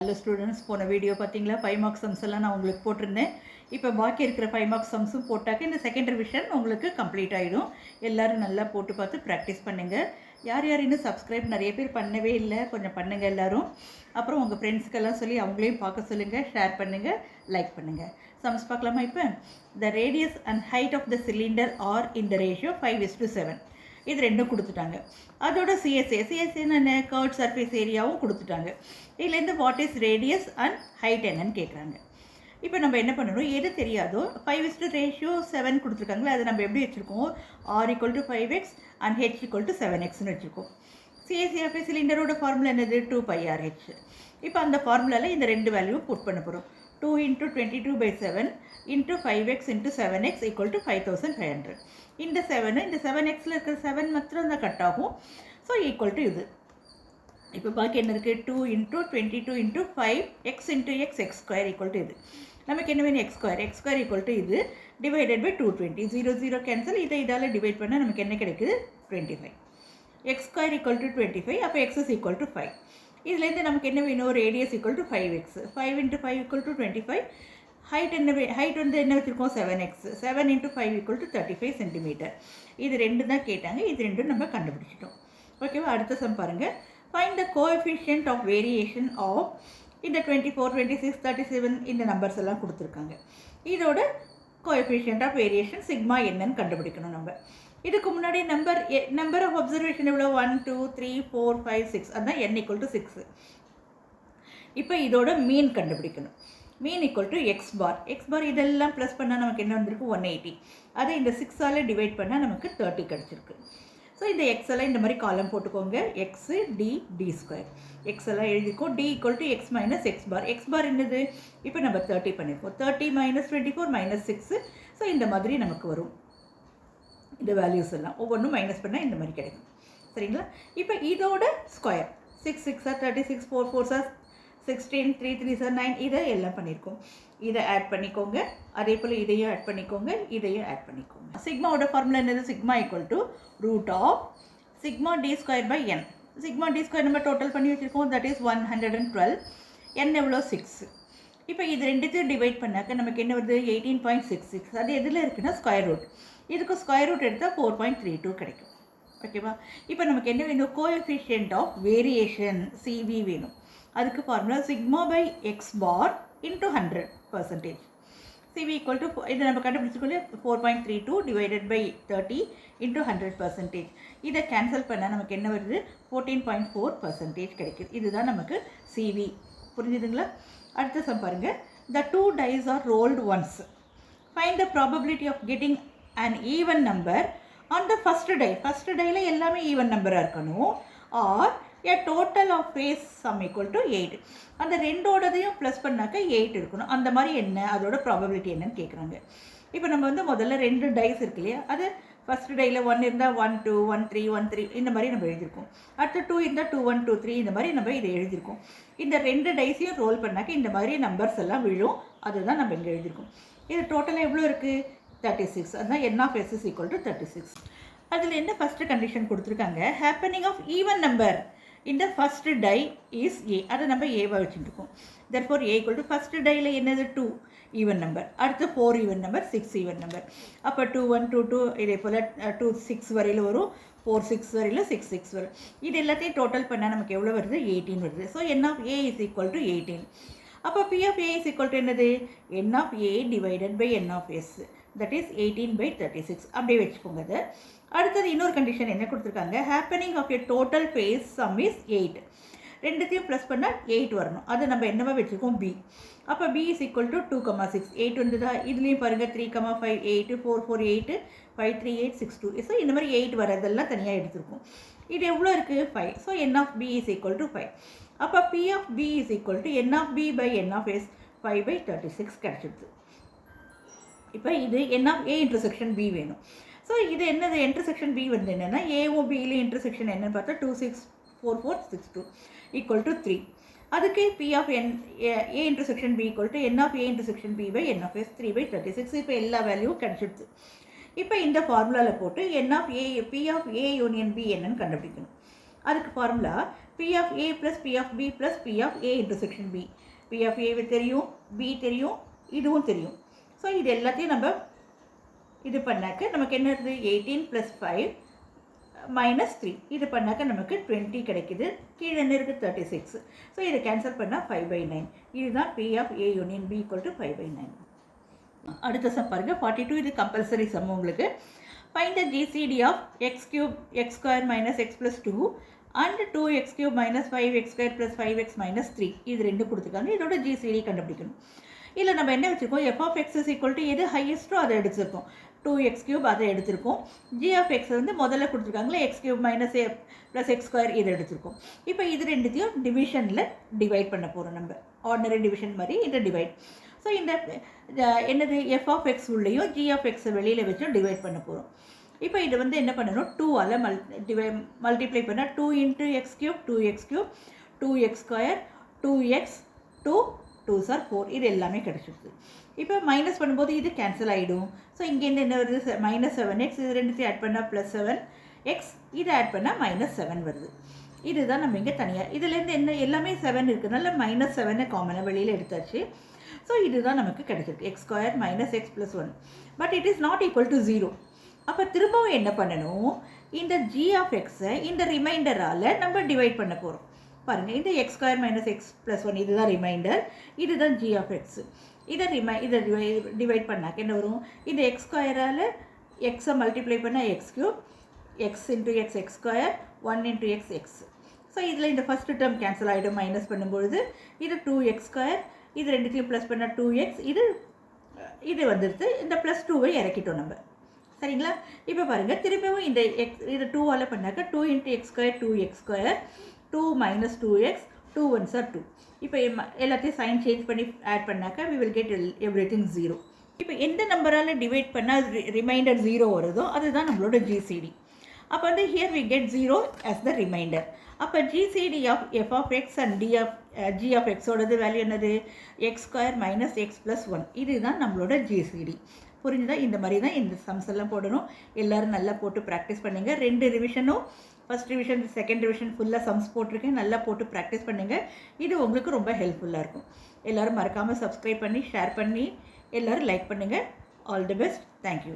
Hello students, போன video பார்த்தீங்களா 5 marks sums எல்லாம் நான் உங்களுக்கு போட்டிருந்தேன். இப்போ பாக்கி இருக்கிற 5 மார்க்ஸ் சம்ஸும் போட்டாக்க இந்த செகண்ட் ரிவிஷன் உங்களுக்கு கம்ப்ளீட் ஆகிடும். எல்லோரும் நல்லா போட்டு பார்த்து ப்ராக்டிஸ் பண்ணுங்கள். யார் யார் இன்னும் சப்ஸ்கிரைப் நிறைய பேர் பண்ணவே இல்லை, கொஞ்சம் பண்ணுங்கள் எல்லோரும். அப்புறம் உங்கள் ஃப்ரெண்ட்ஸ்க்கெல்லாம் சொல்லி அவங்களையும் பார்க்க சொல்லுங்கள், ஷேர் பண்ணுங்கள், லைக் பண்ணுங்கள். சம்ஸ் பார்க்கலாமா? இப்போ the radius and height of the cylinder are in the ratio 5:7. இது ரெண்டும் கொடுத்துட்டாங்க. அதோட சிஎஸ்ஏன்னு என்ன, கர்வ் சர்ஃபேஸ் ஏரியாவும் கொடுத்துட்டாங்க. இதுலேருந்து what is radius and height என்னன்னு கேட்குறாங்க. இப்போ நம்ம என்ன பண்ணணும், எது தெரியாதோ 5:7 கொடுத்துருக்காங்களே, அதை நம்ம எப்படி வச்சுருக்கோம், R = 5x அண்ட் H = 7xன்னு வச்சுருக்கோம். சிஎஸ்ஏ சிலிண்டரோட ஃபார்முலா என்னது, 2πRH. இப்போ அந்த ஃபார்முலாவில் இந்த ரெண்டு வேல்யூவும் புட் பண்ண போகிறோம். 2 × 22/7 × 5x × 7x = 5500. இந்த 7 இந்த 7xல இருக்கிற 7 மாத்திரம் தான் கட் ஆகும். ஸோ ஈக்குவல் டு இது. இப்போ பாக்கி என்ன இருக்குது, 2 × 22 × 5 x × x x² = இது. நமக்கு என்ன வேணும், x² = இது டிவைடட் பை 220. 0 0 கேன்சல், இதால் டிவைட் பண்ணால் நமக்கு என்ன கிடைக்குது, 25. x² = 25. அப்போ x = 5. இதுலேருந்து நமக்கு என்ன வேணும், ரேடியஸ் = 5x. 5 × 5 = 25. ஹைட் வந்து என்ன வச்சுருக்கோம், 7x. 7 × 5 = 35 சென்டிமீட்டர். இது ரெண்டு தான் கேட்டாங்க, இது ரெண்டும் நம்ம கண்டுபிடிச்சிட்டோம். ஓகேவா? அடுத்த சம் பாருங்கள். Find the coefficient of variation of இந்த 24, 26, 37 இந்த நம்பர்ஸ் எல்லாம் கொடுத்துருக்காங்க. இதோட கோஎஃபிஷியன்ட் ஆஃப் வேரியேஷன் சிக்மா என்னன்னு கண்டுபிடிக்கணும் நம்ம. இதுக்கு முன்னாடி நம்பர் ஆஃப் அப்சர்வேஷன் எவ்வளோ, 1 2 3 4 5 6. அதுதான் n = 6. இப்போ இதோட மீன் கண்டுபிடிக்கணும். மீன் = x பார். இதெல்லாம் ப்ளஸ் பண்ணால் நமக்கு என்ன வந்திருக்கு, 180. அதை இந்த 6ஆல் டிவைட் பண்ணால் நமக்கு 30 கிடச்சிருக்கு. ஸோ இந்த x எல்லாம் இந்த மாதிரி காலம் போட்டுக்கோங்க. x d d². x எல்லாம் எழுதிக்கோம். d = x - x பார். x பார் என்னது, இப்போ நம்ம 30 பண்ணியிருக்கோம். 30 - 24 - 6. ஸோ இந்த மாதிரி நமக்கு வரும். இந்த வேல்யூஸ் எல்லாம் ஒவ்வொன்றும் மைனஸ் பண்ணால் இந்த மாதிரி கிடைக்கும். சரிங்களா? இப்போ இதோட ஸ்கொயர் 6 6 36, 4 4 16, 3 3 9. இதை எல்லாம் பண்ணியிருக்கோம். இதை ஆட் பண்ணிக்கோங்க. அதே போல் இதையும் ஆட் பண்ணிக்கோங்க, இதையும் ஆட் பண்ணிக்கோங்க. சிக்மாவோட ஃபார்முலா என்னது, சிக்மா = √σ d²/n. சிக்மா d² நம்ம டோட்டல் பண்ணி வச்சுருக்கோம். That is 112. n எவ்வளோ, 6. இப்போ இது ரெண்டுத்தையும் டிவைட் பண்ணாக்க நமக்கு என்ன வருது, 18.66. அது எதில் இருக்குன்னா ஸ்கொயர் ரூட். இதுக்கு ஸ்கொயர் ரூட் எடுத்தால் 4.32 கிடைக்கும். ஓகேவா? இப்போ நமக்கு என்ன வேணும், கோஎஃபிஷியன்ட் ஆஃப் வேரியேஷன் CV வேணும். அதுக்கு ஃபார்முலா σ/x பார் × 100%. CV = இதை நம்ம கண்டுபிடிச்சிக்கொள்ள 4.32 டிவைடட் பை 30 × 100%. இதை கேன்சல் பண்ணால் நமக்கு என்ன வருது, 14.4% கிடைக்குது. இதுதான் நமக்கு CV. புரிஞ்சுதுங்களா? அடுத்த சம் பாருங்கள். The two dice are rolled once. Find the probability of getting an even number on the first die. First டையில் எல்லாமே ஈவன் நம்பராக இருக்கணும். Or a total of face sum = 8. அந்த ரெண்டோடதையும் ப்ளஸ் பண்ணாக்க 8 இருக்கணும். அந்த மாதிரி என்ன, அதோட ப்ராபபிலிட்டி என்னன்னு கேட்குறாங்க. இப்போ நம்ம வந்து முதல்ல 2 டைஸ் இருக்கு இல்லையா, அது ஃபஸ்ட் டையில் 1 இருந்தால் 1 2 1 3 1 3 இந்த மாதிரி நம்ம எழுதியிருக்கோம். அடுத்து 2 இருந்தால் 2 1 2 3 இந்த மாதிரி நம்ம இதை எழுதியிருக்கோம். இந்த 2 டைஸையும் ரோல் பண்ணாக்க இந்த மாதிரி நம்பர்ஸ் எல்லாம் விழும். அதுதான் நம்ம இங்கே எழுதியிருக்கோம். இது டோட்டலாக எவ்வளோ இருக்குது, 36. அதுதான் n(s) = 36. அதில் என்ன ஃபஸ்ட்டு கண்டிஷன் கொடுத்துருக்காங்க, ஹேப்பனிங் ஆஃப் ஈவன் நம்பர் இந்த ஃபஸ்ட் டை இஸ் A. அதை நம்ம ஏவாக வச்சுருக்கோம். therefore A = ஃபஸ்ட் டையில் என்னது, 2 ஈவன் நம்பர். அடுத்து 4 ஈவன் நம்பர், 6 ஈவன் நம்பர். அப்போ 2 1 2 2 இதே போல் 2 6 வரையில் வரும், 4 6 வரையில் 6 6 வரும். இது எல்லாத்தையும் டோட்டல் பண்ணால் நமக்கு எவ்வளோ வருது, 18 வருது. So n(A) = 18. அப்போ P(A) = என்னது, n(A) divided by n(S). That is 18/36. அப்படியே வச்சுக்கோங்க. அது அடுத்தது இன்னொரு கண்டிஷன் என்ன கொடுத்துருக்காங்க, happening of a total face sum is 8. ரெண்டுத்தையும் ப்ளஸ் பண்ணால் 8 வரணும். அதை நம்ம என்னவா வச்சுருக்கோம், B. அப்போ B = 2, 6. 8 வந்துதா, இதுலேயும் பாருங்கள் 3, 5 8 4 4 8 5 3 8 6 2. ஸோ இந்த மாதிரி 8 வரதெல்லாம் தனியாக எடுத்துருக்கோம். இது எவ்வளோ இருக்குது, 5. So n(B) = 5. அப்போ P(B) = n(B/n(S) 5/36 கிடச்சிடுது. இப்போ இது n(A) இன்டர்செக்ஷன் B வேணும். ஸோ இது என்னது, இன்டர்செக்ஷன் B வந்து என்னென்னா, ஏவும் பியிலையும் இன்டர்செக்ஷன் என்னன்னு பார்த்தா 2 6 4 4 6 2 = 3. அதுக்கு P(A) intersection B = n(A) intersection B/n(S) 3/36. இப்போ எல்லா வேல்யூவும் கிடச்சிடுது. இப்போ இந்த ஃபார்முலாவில் போட்டு P(A) யூனியன் B என்னன்னு கண்டுபிடிக்கணும். அதுக்கு formula P of A plus P of B plus P of A intersection B. P of A தெரியும், B தெரியும், இதுவும் தெரியும். ஸோ இது எல்லாத்தையும் நம்ம இது பண்ணாக்க நமக்கு என்ன இருக்குது 18 + 5 - 3 இது பண்ணாக்க நமக்கு 20 கிடைக்குது. கீழே என்ன இருக்குது 36. ஸோ இதை கேன்சல் பண்ணால் 5/9. இதுதான் P of A union B = 5/9. அடுத்த சம் பாருங்கள் 42. இது கம்பல்சரி சம் உங்களுக்கு. Find the GCD of x³ x² - x + 2 and 2x³ - 5x² + 5x - 3 இது ரெண்டு கொடுத்துருக்காங்க. இதோட GCD கண்டுபிடிக்கணும். இல்லை நம்ம என்ன வச்சுருக்கோம் f of x எது ஹையஸ்ட்டோ அதை எடுத்துருக்கோம். 2x³ அதை எடுத்திருக்கோம். g of x வந்து முதல்ல கொடுத்துருக்காங்களே x³ - a + x² இதை எடுத்திருக்கோம். இப்போ இது ரெண்டுத்தையும் டிவிஷனில் டிவைட் பண்ண போகிறோம். நம்ம ஆர்டினரி டிவிஷன் மாதிரி இதை டிவைட். ஸோ இந்த என்னது f of x உள்ளேயும் g of x வெளியில் வச்சும் டிவைட் பண்ண போகிறோம். இப்போ இது வந்து என்ன பண்ணணும் 2ஆல் மல்டிப்ளை பண்ணால் 2 × x³ 2x³ 2x² 2x 2 2s are 4 இது எல்லாமே கிடச்சிடுது. இப்போ மைனஸ் பண்ணும்போது இது கேன்சல் ஆகிடும். ஸோ இங்கேருந்து என்ன வருது -7x இது ரெண்டுத்தையும் ஆட் பண்ணால் +7x இதை ஆட் பண்ணால் -7 வருது. இதுதான் நம்ம இங்கே தனியாக இதுலேருந்து என்ன எல்லாமே 7 இருக்கிறதுனால -7 காமனாக வெளியில் எடுத்தாச்சு. ஸோ இதுதான் நமக்கு கிடைச்சிருக்கு x² - x + 1. But it is not equal to 0. அப்போ திரும்பவும் என்ன பண்ணணும் இந்த g of x இந்த ரிமைண்டரால் நம்ம டிவைட் பண்ண போகிறோம். பாருங்கள் இந்த x² - x + 1 இதுதான் ரிமைண்டர், இதுதான் g of x. இதை டிவைட் பண்ணாக்க என்ன வரும் இந்த x² எக்ஸை மல்டிப்ளை பண்ணால் x³ x × x x² 1 × x x. So இதில் இந்த ஃபஸ்ட்டு டேர்ம் கேன்சல் ஆகிடும் மைனஸ் பண்ணும்பொழுது. இது 2x² இது ரெண்டுத்தையும் ப்ளஸ் பண்ணால் 2x இது வந்துடுது. இந்த +2 இறக்கிட்டோம் நம்ம. சரிங்களா? இப்போ பாருங்கள் திரும்பவும் இந்த இது 2ஆல் பண்ணாக்க 2 × x² 2x², 2 - 2x 2 1s are 2. இப்போ எல்லாத்தையும் சைன் சேஞ்ச் பண்ணி ஆட் பண்ணாக்க we will get everything 0. இப்போ எந்த நம்பரால் டிவைட் பண்ணால் ரிமைண்டர் 0 வருதோ அதுதான் நம்மளோட GCD. அப்போ வந்து here we get 0 as the remainder. அப்போ GCD of f of x and g of x ஓடது வேல்யூ என்னது x² - x + 1 இதுதான் நம்மளோட GCD. புரிஞ்சுதா? இந்த மாதிரி தான் இந்த சம்ஸ் எல்லாம் போடணும். எல்லோரும் நல்லா போட்டு ப்ராக்டிஸ் பண்ணுங்கள். 2 ரிவிஷனும் ஃபஸ்ட் ரிவிஷன் செகண்ட் ரிவிஷன் ஃபுல்லாக சம்ஸ் போட்டிருக்கேன். நல்லா போட்டு ப்ராக்டிஸ் பண்ணுங்கள். இது உங்களுக்கு ரொம்ப ஹெல்ப்ஃபுல்லாக இருக்கும். எல்லோரும் மறக்காமல் சப்ஸ்கிரைப் பண்ணி ஷேர் பண்ணி எல்லோரும் லைக் பண்ணுங்கள். All the best. தேங்க்யூ.